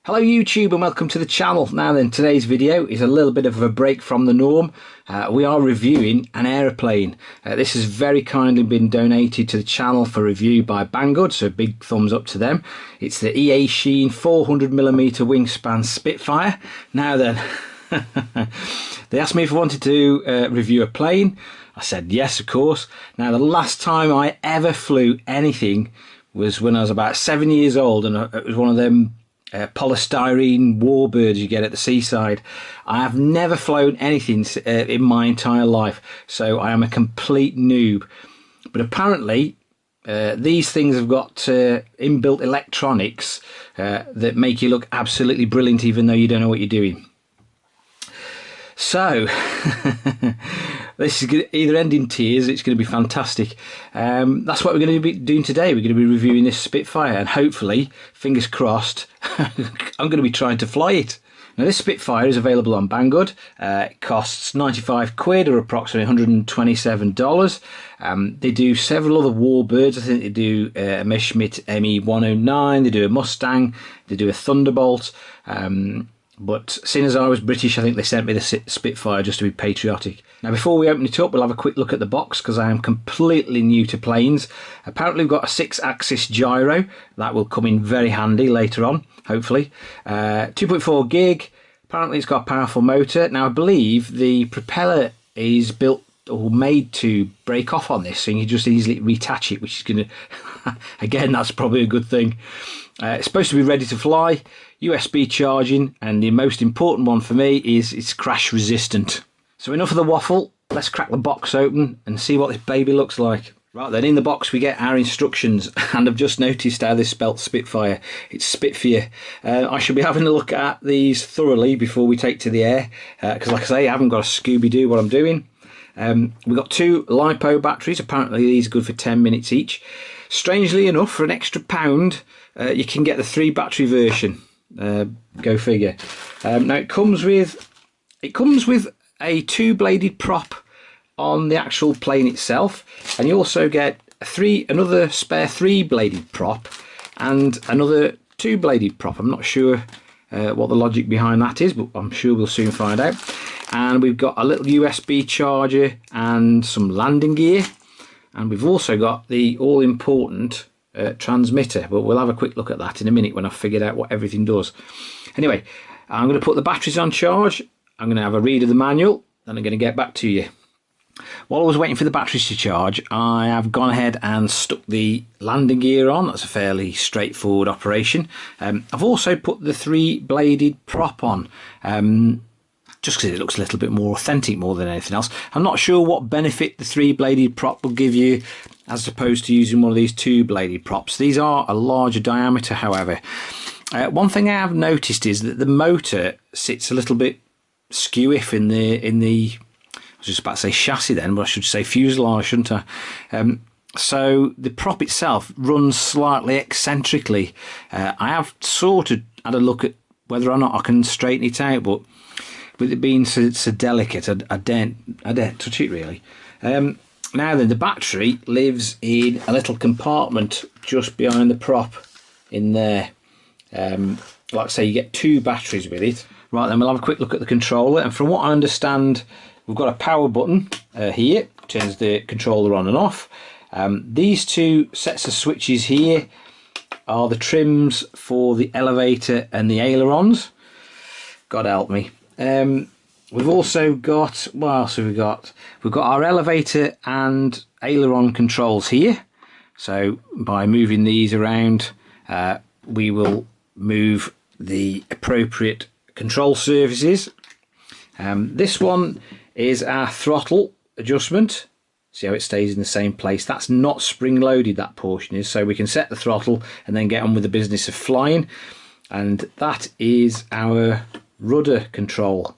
Hello YouTube and welcome to the channel. Now then, today's video is a little bit of a break from the norm. We are reviewing an aeroplane. This has very kindly been donated to the channel for review by Banggood, so big thumbs up to them. It's the Eachine 400mm wingspan Spitfire. Now then, they asked me if I wanted to review a plane. I said yes, of course. Now the last time I ever flew anything was when I was about 7 years old, and it was one of them polystyrene warbirds you get at the seaside. I have never flown anything in my entire life, so I am a complete noob. But apparently these things have got inbuilt electronics that make you look absolutely brilliant even though you don't know what you're doing. So this is going to either end in tears, it's going to be fantastic. That's what we're going to be doing today. We're going to be reviewing this Spitfire, and hopefully, fingers crossed, I'm going to be trying to fly it. Now this Spitfire is available on Banggood. It costs 95 quid, or approximately $127. They do several other Warbirds. I think they do a Messerschmitt ME109, they do a Mustang, they do a Thunderbolt. But seeing as I was British, I think they sent me the Spitfire just to be patriotic. Now before we open it up, we'll have a quick look at the box because I am completely new to planes. Apparently we've got a 6-axis gyro. That will come in very handy later on, hopefully. 2.4 gig. Apparently it's got a powerful motor. Now I believe the propeller is built or made to break off on this, so you can just easily reattach it, which is going to, again, that's probably a good thing. It's supposed to be ready to fly, USB charging, and the most important one for me is it's crash resistant. So enough of the waffle, let's crack the box open and see what this baby looks like. Right then, in the box we get our instructions, and I've just noticed how this spelt Spitfire. It's Spitfire. I should be having a look at these thoroughly before we take to the air, because like I say, I haven't got a Scooby-Doo what I'm doing. We've got 2 LiPo batteries. Apparently these are good for 10 minutes each. Strangely enough, for an extra £1, you can get the 3 battery version. Go figure. Now it comes with a 2-bladed prop on the actual plane itself, and you also get another spare 3-bladed prop and another 2-bladed prop. I'm not sure what the logic behind that is, but I'm sure we'll soon find out. And we've got a little USB charger and some landing gear, and we've also got the all-important transmitter, but we'll have a quick look at that in a minute when I've figured out what everything does. Anyway, I'm going to put the batteries on charge, I'm going to have a read of the manual, then I'm going to get back to you. While I was waiting for the batteries to charge, I have gone ahead and stuck the landing gear on. That's a fairly straightforward operation. I've also put the 3-bladed prop on, just because it looks a little bit more authentic more than anything else. I'm not sure what benefit the 3-bladed prop will give you as opposed to using one of these 2-bladed props. These are a larger diameter, however. One thing I have noticed is that the motor sits a little bit skew-iff in the I was just about to say chassis then, but I should say fuselage, shouldn't I? So the prop itself runs slightly eccentrically. I have sort of had a look at whether or not I can straighten it out, but with it being so delicate, I daren't touch it really. Now then, the battery lives in a little compartment just behind the prop in there. Like I say, you get 2 batteries with it. Right then, we'll have a quick look at the controller, and from what I understand, we've got a power button here, turns the controller on and off. These 2 sets of switches here are the trims for the elevator and the ailerons. God help me. We've also got, what else have we got? We've got our elevator and aileron controls here. So by moving these around, we will move the appropriate control surfaces. This one is our throttle adjustment. See how it stays in the same place. That's not spring loaded, that portion is, so we can set the throttle and then get on with the business of flying. And that is our rudder control.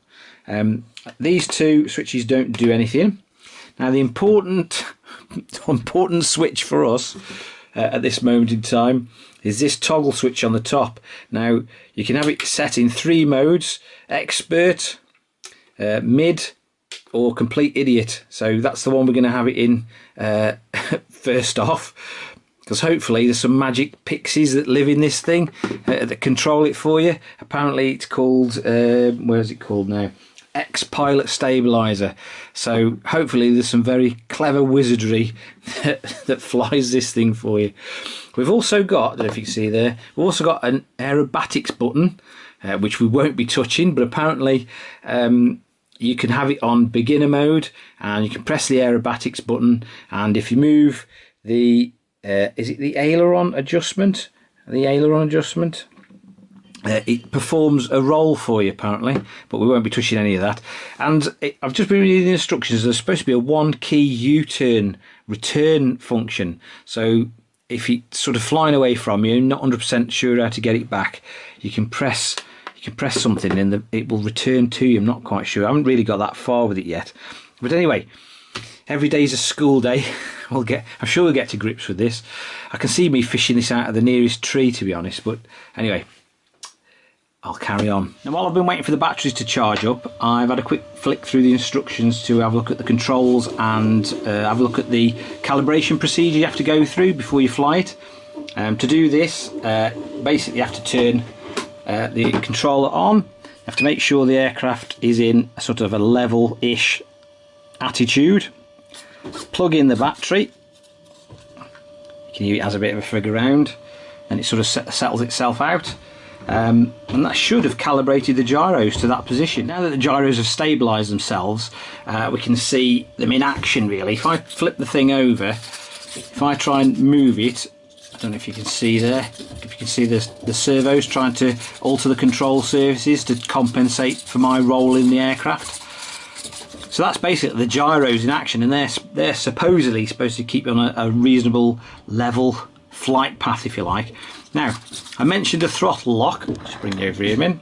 These 2 switches don't do anything. Now the important switch for us at this moment in time is this toggle switch on the top. Now you can have it set in 3 modes: expert, mid, or complete idiot. So that's the one we're going to have it in first off, because hopefully there's some magic pixies that live in this thing that control it for you. Apparently it's called, where is it called now? X-Pilot Stabilizer. So hopefully there's some very clever wizardry that flies this thing for you. We've also got, I don't know if you can see there, we've also got an aerobatics button, which we won't be touching, but apparently you can have it on beginner mode, and you can press the aerobatics button, and if you move the is it the aileron adjustment? It performs a roll for you apparently, but we won't be touching any of that. And I've just been reading the instructions. There's supposed to be a 1-key U-turn return function. So if it's sort of flying away from you, not 100% sure how to get it back, you can press something and it will return to you. I'm not quite sure. I haven't really got that far with it yet. But anyway, every day's a school day. I'm sure we'll get to grips with this. I can see me fishing this out of the nearest tree, to be honest. But anyway, I'll carry on. Now, while I've been waiting for the batteries to charge up, I've had a quick flick through the instructions to have a look at the controls and have a look at the calibration procedure you have to go through before you fly it. To do this, basically you have to turn the controller on. You have to make sure the aircraft is in a sort of a level-ish attitude. Plug in the battery. You can hear it has a bit of a frig around, and it sort of settles itself out. And that should have calibrated the gyros to that position. Now that the gyros have stabilised themselves, we can see them in action really. If I flip the thing over, if I try and move it, I don't know if you can see there, if you can see the servos trying to alter the control surfaces to compensate for my roll in the aircraft. So that's basically the gyros in action, and they're supposedly supposed to keep you on a reasonable level flight path, if you like. Now, I mentioned a throttle lock. Just bring it over here, Min,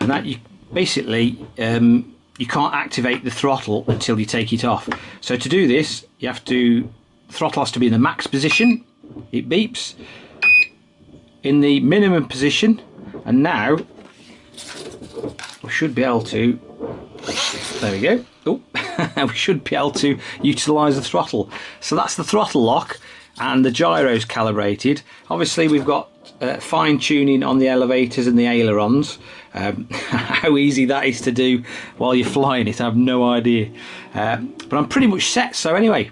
and that you basically you can't activate the throttle until you take it off. So to do this, you have to, throttle has to be in the max position. It beeps in the minimum position, and now we should be able to. There we go. Oh, we should be able to utilise the throttle. So that's the throttle lock, and the gyros calibrated. Obviously, we've got fine tuning on the elevators and the ailerons. How easy that is to do while you're flying it, I have no idea. But I'm pretty much set. So anyway,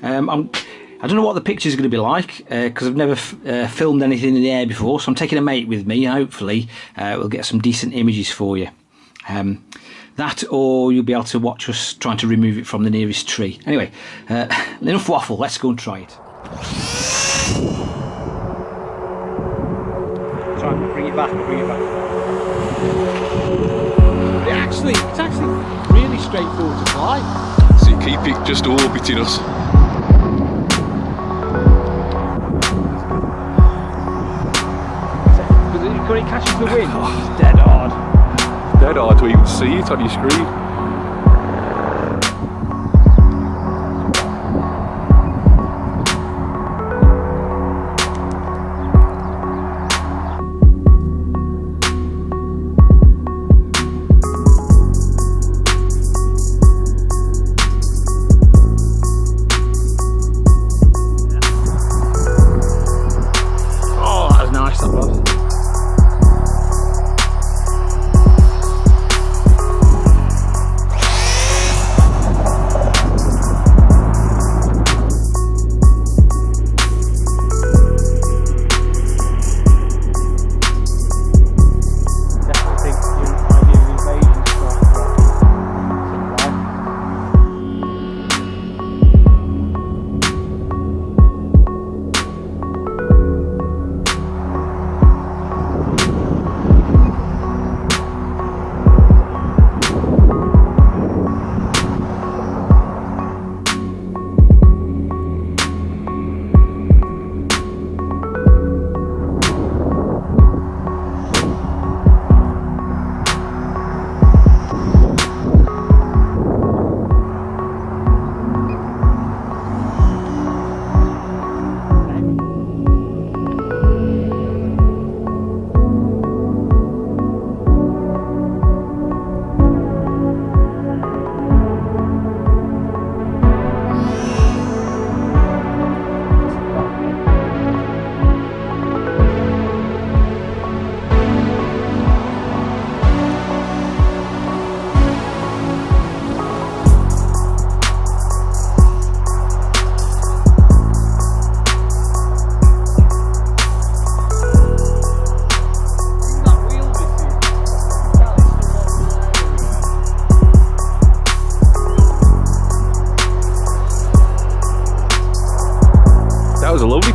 I don't know what the picture's going to be like because I've never filmed anything in the air before. So I'm taking a mate with me. Hopefully, we'll get some decent images for you. That, or you'll be able to watch us trying to remove it from the nearest tree. Anyway, enough waffle. Let's go and try it. Try and bring it back. It's actually really straightforward to fly. So you keep it just orbiting us. Because it catches the wind. It's dead hard. Dead hard to even see it on your screen. Oh, that was nice, that was.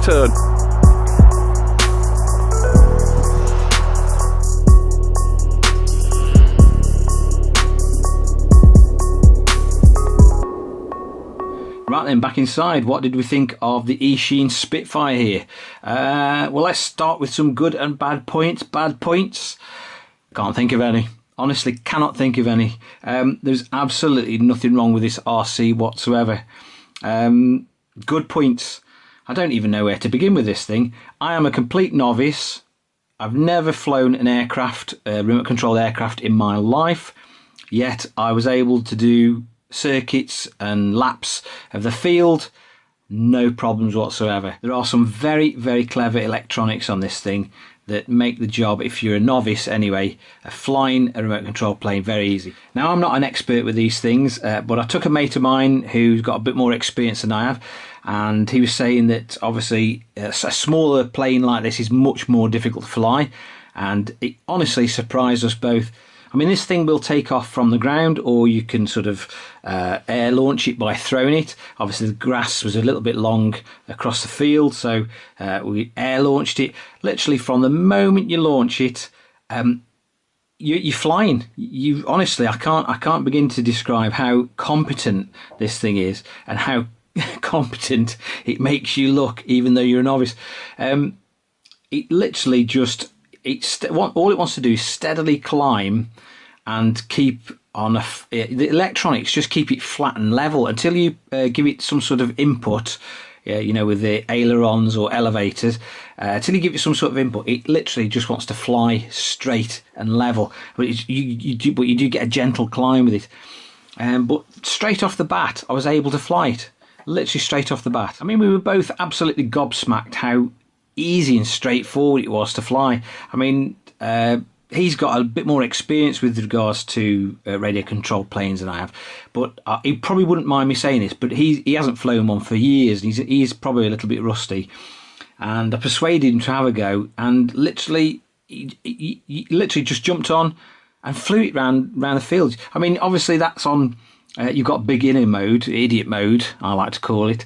turn. Right then, back inside, what did we think of the Eachine Spitfire here? Well, let's start with some good and bad points. Bad points? Can't think of any. Honestly, cannot think of any. There's absolutely nothing wrong with this RC whatsoever. Good points. I don't even know where to begin with this thing. I am a complete novice. I've never flown an aircraft, remote controlled aircraft in my life, yet I was able to do circuits and laps of the field, no problems whatsoever. There are some very, very clever electronics on this thing that make the job, if you're a novice anyway, flying a remote control plane very easy. Now, I'm not an expert with these things, but I took a mate of mine who's got a bit more experience than I have, and he was saying that obviously a smaller plane like this is much more difficult to fly, and it honestly surprised us both. I mean, this thing will take off from the ground, or you can sort of air launch it by throwing it. Obviously, the grass was a little bit long across the field, so we air launched it. Literally, from the moment you launch it, you're flying. You honestly, I can't begin to describe how competent this thing is and how competent it makes you look, even though you're a novice. It literally just. All it wants to do is steadily climb and keep on the electronics, just keep it flat and level until you give it some sort of input, you know, with the ailerons or elevators, until you give it some sort of input. It literally just wants to fly straight and level, but you do get a gentle climb with it. But straight off the bat, I was able to fly it, literally straight off the bat. I mean, we were both absolutely gobsmacked how easy and straightforward it was to fly. I mean, he's got a bit more experience with regards to radio controlled planes than I have, but he probably wouldn't mind me saying this, but he hasn't flown one for years, and he's probably a little bit rusty, and I persuaded him to have a go, and literally he literally just jumped on and flew it round the field. I mean, obviously that's on you've got beginner mode, idiot mode I like to call it,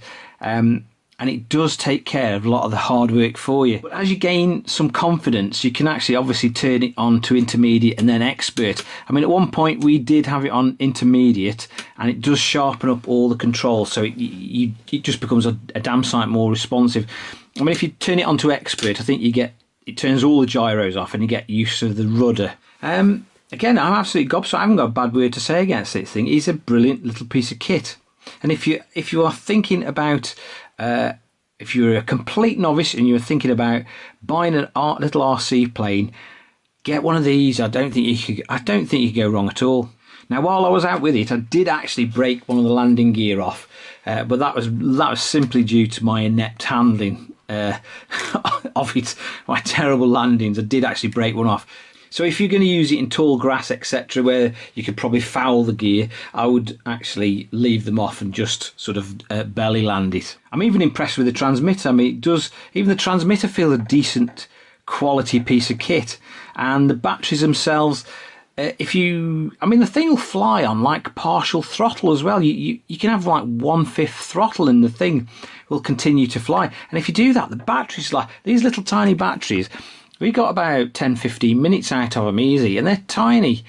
and it does take care of a lot of the hard work for you. But as you gain some confidence, you can actually obviously turn it on to intermediate and then expert. I mean, at one point we did have it on intermediate, and it does sharpen up all the controls, so it just becomes a damn sight more responsive. I mean, if you turn it on to expert, I think it turns all the gyros off and you get used to the rudder. Again, I'm absolutely gobsmacked. I haven't got a bad word to say against this thing. It's a brilliant little piece of kit. And if you are thinking about if you're a complete novice and you're thinking about buying a little RC plane, get one of these. I don't think you could go wrong at all. Now, while I was out with it, I did actually break one of the landing gear off, but that was simply due to my inept handling of it, my terrible landings. I did actually break one off. So if you're going to use it in tall grass, etc., where you could probably foul the gear, I would actually leave them off and just sort of belly land it. I'm even impressed with the transmitter. I mean, even the transmitter feel a decent quality piece of kit, and the batteries themselves. I mean, the thing will fly on like partial throttle as well. You can have like 1/5 throttle, and the thing will continue to fly. And if you do that, the batteries, like these little tiny batteries, we got about 10-15 minutes out of them easy, and they're tiny,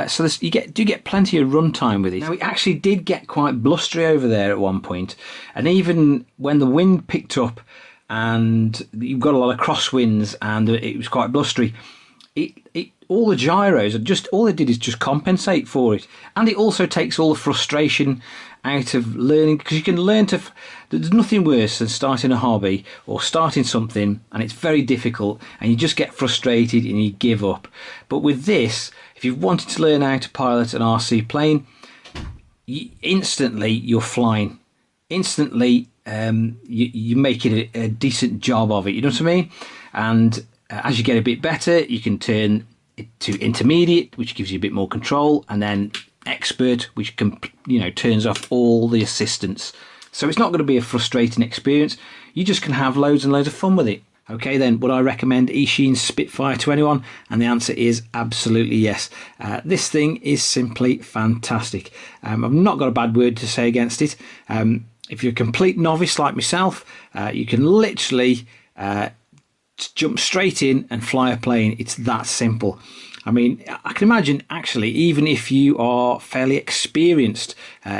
so you do get plenty of run time with it. Now, it actually did get quite blustery over there at one point, and even when the wind picked up and you've got a lot of crosswinds and it was quite blustery, all the gyros all they did is just compensate for it, and it also takes all the frustration out of learning, because you can learn to. There's nothing worse than starting a hobby or starting something and it's very difficult and you just get frustrated and you give up. But with this, if you've wanted to learn how to pilot an RC plane, instantly you're flying. Instantly, you make it a decent job of it. You know what I mean? And as you get a bit better, you can turn it to intermediate, which gives you a bit more control, and then expert, which turns off all the assistance. So it's not going to be a frustrating experience. You just can have loads and loads of fun with it. Okay, then, would I recommend Eachine Spitfire to anyone? And the answer is absolutely yes. This thing is simply fantastic. I've not got a bad word to say against it. If you're a complete novice like myself, you can literally jump straight in and fly a plane. It's that simple. I mean, I can imagine actually, even if you are fairly experienced,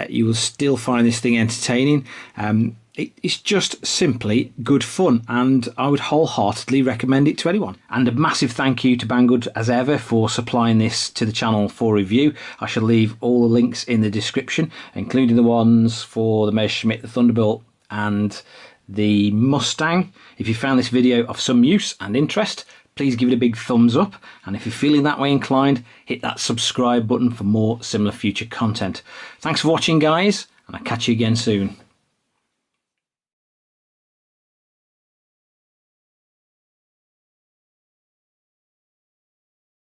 you will still find this thing entertaining. It's just simply good fun, and I would wholeheartedly recommend it to anyone. And a massive thank you to Banggood as ever for supplying this to the channel for review. I shall leave all the links in the description, including the ones for the Messerschmitt, the Thunderbolt and the Mustang. If you found this video of some use and interest, please give it a big thumbs up, and if you're feeling that way inclined, hit that subscribe button for more similar future content. Thanks for watching, guys, and I'll catch you again soon.